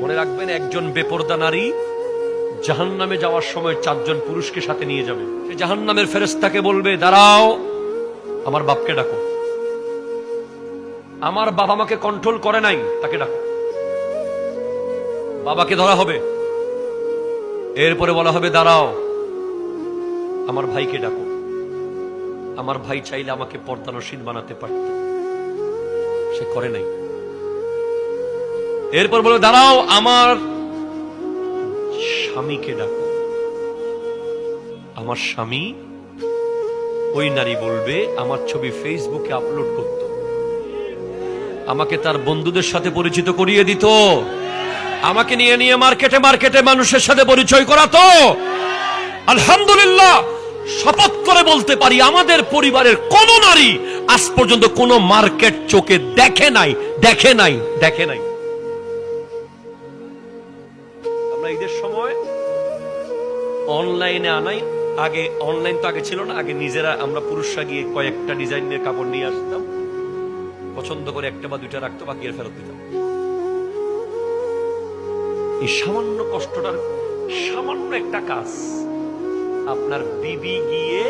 মনে রাখবেন, একজন বেপরদা নারী জাহান্নামে যাওয়ার সময় 4 জন পুরুষকে সাথে নিয়ে যাবে। সে জাহান্নামের ফেরেশতাকে বলবে, দাঁড়াও, আমার বাপকে ডাকো। আমার বাবা আমাকে কন্ট্রোল করে নাই, তাকে ডাকো। বাবাকে ধরা হবে। এরপরে বলা হবে, দাঁড়াও, আমার ভাইকে ডাকো। আমার ভাই চাইলে আমাকে পর্দানশীল বানাতে পারত, সে করে নাই। এরপর বলে, দাঁড়াও, আমার স্বামীকে ডাকো। আমার স্বামী, ওই নারী বলবে, আমার ছবি ফেসবুকে আপলোড করত, আমাকে তার বন্ধুদের সাথে পরিচিত করিয়ে দিত, আমাকে নিয়ে নিয়ে মার্কেটে মার্কেটে মানুষের সাথে পরিচয় করাতো। আলহামদুলিল্লাহ, শপথ করে বলতে পারি, আমাদের পরিবারের কোন নারী আজ পর্যন্ত কোন মার্কেট চোখে দেখে নাই, দেখে নাই, দেখে নাই। আমরা ঈদের সময় অনলাইনে আনাই, আগে অনলাইন তো আগে ছিল না, আগে নিজেরা আমরা পুরুষরা গিয়ে কয়েকটা ডিজাইনের কাপড় নিয়ে আসতাম, পছন্দ করে 1 বা 2টা রাখতো, বাকি ফেরত দিতাম। এই সামান্য কষ্টটার সামান্য একটা কাজ আপনার বিবি গিয়ে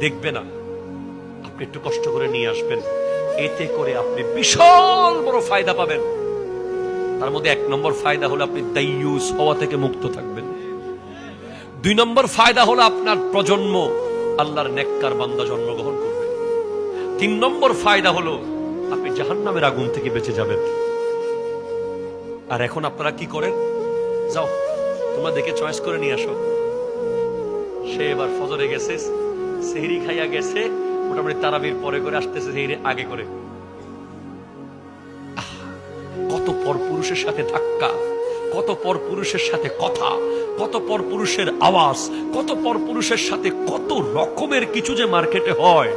দেখবে না, আপনি একটু কষ্ট করে নিয়ে আসবেন, এতে করে আপনি বিশাল বড় ফায়দা পাবেন। তার মধ্যে 1 নম্বর ফায়দা হলো আপনি দায়ুস হওয়া থেকে মুক্ত থাকবেন। 2 নম্বর ফায়দা হলো আপনার প্রজন্ম আল্লাহর নেককার বান্দা জন্মগ্রহণ করবে। 3 নম্বর ফায়দা হলো আপনি জাহান্নামের আগুন থেকে বেঁচে যাবেন। আর এখন আপনারা কি করেন? যাও, তোমরা দেখে চয়েস করে নিয়ে আসো। সে এবার ফজরে গেছে, সেহরি খাইয়া গেছে, মোটামুটি তারাবির পরে করে আসতেছে, সেহরি আগে করে। কত পর পুরুষের সাথে ধাক্কা, কত পর পুরুষের সাথে কথা, কত পর পুরুষের আওয়াজ, কত পর পুরুষের সাথে কত রকমের কিছু যে মার্কেটে হয়।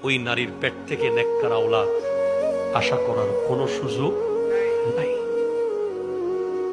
ওই নারীর পেট থেকে নেককার আওলাদ আশা করার কোনো সুযোগ নাই।